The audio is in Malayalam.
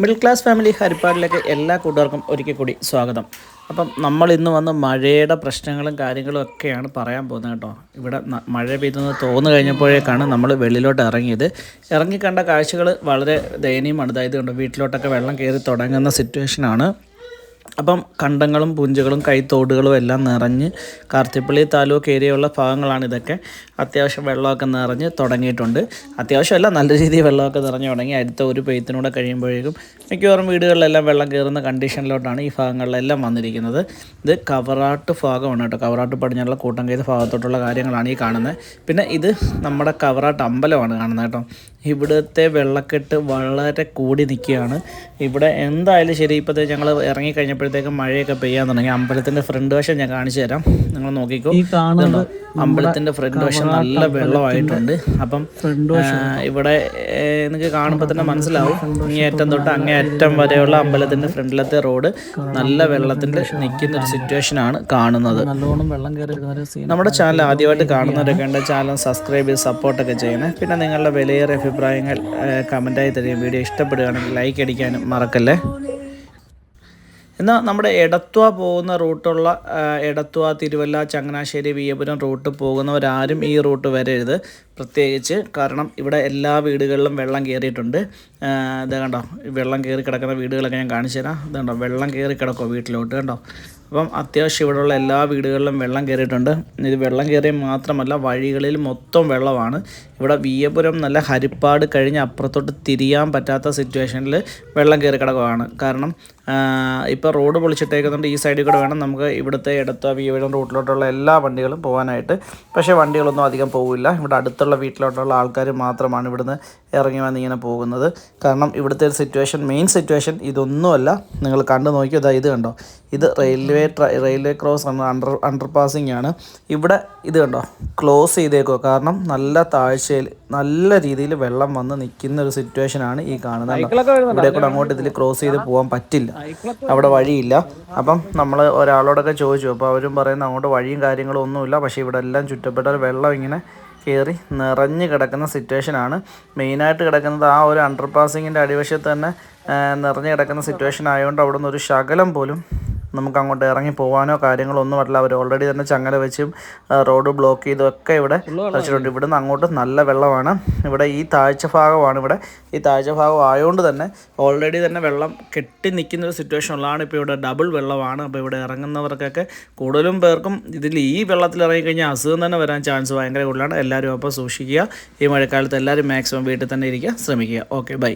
മിഡിൽ ക്ലാസ് ഫാമിലി ഹരിപ്പാടിലേക്ക് എല്ലാ കൂട്ടുകാർക്കും ഒരിക്കൽ കൂടി സ്വാഗതം. അപ്പം നമ്മൾ ഇന്ന് വന്ന് മഴയുടെ പ്രശ്നങ്ങളും കാര്യങ്ങളും ഒക്കെയാണ് പറയാൻ പോകുന്നത് കേട്ടോ. ഇവിടെ മഴ പെയ്തെന്ന് തോന്നു കഴിഞ്ഞപ്പോഴേക്കാണ് നമ്മൾ വെളിയിലോട്ട് ഇറങ്ങിയത്. ഇറങ്ങിക്കണ്ട കാഴ്ചകൾ വളരെ ദയനീയമാണ്. അതായത് കൊണ്ട് വീട്ടിലോട്ടൊക്കെ വെള്ളം കയറി തുടങ്ങുന്ന സിറ്റുവേഷനാണ്. അപ്പം കണ്ടങ്ങളും പുഞ്ചകളും കൈത്തോടുകളും എല്ലാം നിറഞ്ഞ് കാർത്തിപ്പള്ളി താലൂക്ക് ഏരിയയുള്ള ഭാഗങ്ങളാണ് ഇതൊക്കെ. അത്യാവശ്യം വെള്ളമൊക്കെ നിറഞ്ഞ് തുടങ്ങിയിട്ടുണ്ട്. അത്യാവശ്യമല്ല, നല്ല രീതിയിൽ വെള്ളമൊക്കെ നിറഞ്ഞു തുടങ്ങി. അടുത്ത ഒരു പെയ്ത്തിനൂടെ കഴിയുമ്പോഴേക്കും മിക്കവാറും വീടുകളിലെല്ലാം വെള്ളം കയറുന്ന കണ്ടീഷനിലോട്ടാണ് ഈ ഭാഗങ്ങളിലെല്ലാം വന്നിരിക്കുന്നത്. ഇത് കവറാട്ട് ഭാഗമാണ് കേട്ടോ. കവറാട്ട് പടിഞ്ഞാറുള്ള കൂട്ടംകൈത ഭാഗത്തോട്ടുള്ള കാര്യങ്ങളാണ് ഈ കാണുന്നത്. പിന്നെ ഇത് നമ്മുടെ കവറാട്ട് അമ്പലമാണ് കാണുന്നത് കേട്ടോ. ഇവിടുത്തെ വെള്ളക്കെട്ട് വളരെ കൂടി നിൽക്കുകയാണ്. ഇവിടെ എന്തായാലും ശരി, ഇപ്പോഴത്തെ ഞങ്ങൾ ഇറങ്ങിക്കഴിഞ്ഞപ്പോഴത്തേക്കും മഴയൊക്കെ പെയ്യാൻ തുടങ്ങി. അമ്പലത്തിൻ്റെ ഫ്രണ്ട് വശം ഞാൻ കാണിച്ചു തരാം, നിങ്ങൾ നോക്കിക്കോ. അമ്പലത്തിൻ്റെ ഫ്രണ്ട് വശം നല്ല വെള്ളമായിട്ടുണ്ട്. അപ്പം ഇവിടെ നിങ്ങൾക്ക് കാണുമ്പോൾ തന്നെ മനസ്സിലാവും, ഇങ്ങേയറ്റം തൊട്ട് അങ്ങേയറ്റം വരെയുള്ള അമ്പലത്തിൻ്റെ ഫ്രണ്ടിലത്തെ റോഡ് നല്ല വെള്ളത്തിൻ്റെ നിൽക്കുന്ന ഒരു സിറ്റുവേഷനാണ് കാണുന്നത്. നമ്മുടെ ചാനൽ ആദ്യമായിട്ട് കാണുന്നവരൊക്കെ ഉണ്ട്, ചാനൽ സബ്സ്ക്രൈബ് ചെയ്ത് സപ്പോർട്ടൊക്കെ ചെയ്യണേ. പിന്നെ നിങ്ങളുടെ വിലയേറിയ അഭിപ്രായങ്ങൾ കമൻറ്റായി തരികയും വീഡിയോ ഇഷ്ടപ്പെടുകയാണെങ്കിൽ ലൈക്ക് അടിക്കാനും മറക്കല്ലേ. എന്നാൽ നമ്മുടെ എടത്വ പോകുന്ന റൂട്ടുള്ള എടത്വ, തിരുവല്ല, ചങ്ങനാശ്ശേരി, വിയ്യപുരം റൂട്ട് പോകുന്നവരാരും ഈ റൂട്ട് വരരുത് പ്രത്യേകിച്ച്. കാരണം ഇവിടെ എല്ലാ വീടുകളിലും വെള്ളം കയറിയിട്ടുണ്ട്. ഇത് കണ്ടോ, വെള്ളം കയറി കിടക്കുന്ന വീടുകളൊക്കെ ഞാൻ കാണിച്ചു തരാം. ഇതുണ്ടോ, വെള്ളം കയറി കിടക്കുമോ വീട്ടിലോട്ട്, കണ്ടോ. അപ്പം അത്യാവശ്യം ഇവിടെയുള്ള എല്ലാ വീടുകളിലും വെള്ളം കയറിയിട്ടുണ്ട്. ഇത് വെള്ളം കയറിയ മാത്രമല്ല, വഴികളിൽ മൊത്തം വെള്ളമാണ്. ഇവിടെ വിയ്യപുരം നല്ല ഹരിപ്പാട് കഴിഞ്ഞ് അപ്പുറത്തോട്ട് തിരിയാൻ പറ്റാത്ത സിറ്റുവേഷനിൽ വെള്ളം കയറി കിടക്കുകയാണ്. കാരണം ഇപ്പോൾ റോഡ് പൊളിച്ചിട്ടേക്കുന്നുണ്ട്. ഈ സൈഡിൽ കൂടെ വേണം നമുക്ക് ഇവിടുത്തെ എടത്വ, വിയ്യപുരം റൂട്ടിലോട്ടുള്ള എല്ലാ വണ്ടികളും പോകാനായിട്ട്. പക്ഷേ വണ്ടികളൊന്നും അധികം പോകില്ല. ഇവിടെ അടുത്തുള്ള വീട്ടിലോട്ടുള്ള ആൾക്കാർ മാത്രമാണ് ഇവിടുന്ന് ഇറങ്ങി വന്നിങ്ങനെ പോകുന്നത്. കാരണം ഇവിടുത്തെ ഒരു സിറ്റുവേഷൻ, മെയിൻ സിറ്റുവേഷൻ ഇതൊന്നുമല്ല. നിങ്ങൾ കണ്ടു നോക്കിയോ, ഇത് കണ്ടോ, ഇത് റെയിൽവേ ക്രോസ് ആണ്, അണ്ടർ പാസിംഗ് ആണ്. ഇവിടെ ഇത് കണ്ടോ, ക്ലോസ് ചെയ്തേക്കോ. കാരണം നല്ല താഴ്ചയിൽ നല്ല രീതിയിൽ വെള്ളം വന്ന് നിൽക്കുന്ന ഒരു സിറ്റുവേഷനാണ് ഈ കാണുന്നത്. ഇവിടെ കൂടെ അങ്ങോട്ട് ഇതിൽ ക്രോസ് ചെയ്ത് പോകാൻ പറ്റില്ല, അവിടെ വഴിയില്ല. അപ്പം നമ്മൾ ഒരാളോടൊക്കെ ചോദിച്ചു, അപ്പോൾ അവരും പറയുന്നത് അങ്ങോട്ട് വഴിയും കാര്യങ്ങളും ഒന്നുമില്ല. പക്ഷേ ഇവിടെ എല്ലാം ചുറ്റപ്പെട്ട വെള്ളം ഇങ്ങനെ കയറി നിറഞ്ഞ് കിടക്കുന്ന സിറ്റുവേഷനാണ്. മെയിനായിട്ട് കിടക്കുന്നത് ആ ഒരു അണ്ടർ പാസിങ്ങിൻ്റെ അടിവശത്ത് തന്നെ നിറഞ്ഞ് കിടക്കുന്ന സിറ്റുവേഷൻ ആയതുകൊണ്ട് അവിടെ നിന്ന് ഒരു ശകലം പോലും നമുക്ക് അങ്ങോട്ട് ഇറങ്ങി പോകാനോ കാര്യങ്ങളോ ഒന്നും പറ്റില്ല. അവർ ഓൾറെഡി തന്നെ ചങ്ങല വെച്ചും റോഡ് ബ്ലോക്ക് ചെയ്തൊക്കെ ഇവിടെ വെച്ചിട്ടുണ്ട്. ഇവിടുന്ന് അങ്ങോട്ട് നല്ല വെള്ളമാണ്. ഇവിടെ ഈ താഴ്ച ഭാഗമാണ്. ഇവിടെ ഈ താഴ്ച ഭാഗം ആയതുകൊണ്ട് തന്നെ ഓൾറെഡി തന്നെ വെള്ളം കെട്ടി നിൽക്കുന്ന ഒരു സിറ്റുവേഷൻ ഉള്ളതാണ്. ഇപ്പോൾ ഇവിടെ ഡബിൾ വെള്ളമാണ്. അപ്പോൾ ഇവിടെ ഇറങ്ങുന്നവർക്കൊക്കെ കൂടുതലും പേർക്കും ഈ വെള്ളത്തിൽ ഇറങ്ങിക്കഴിഞ്ഞാൽ അസുഖം തന്നെ വരാൻ ചാൻസ് ഭയങ്കര കൂടുതലാണ്. എല്ലാവരും അപ്പോൾ സൂക്ഷിക്കുക. ഈ മഴക്കാലത്ത് എല്ലാവരും മാക്സിമം വീട്ടിൽ തന്നെ ഇരിക്കുക ശ്രമിക്കുക. Okay, by.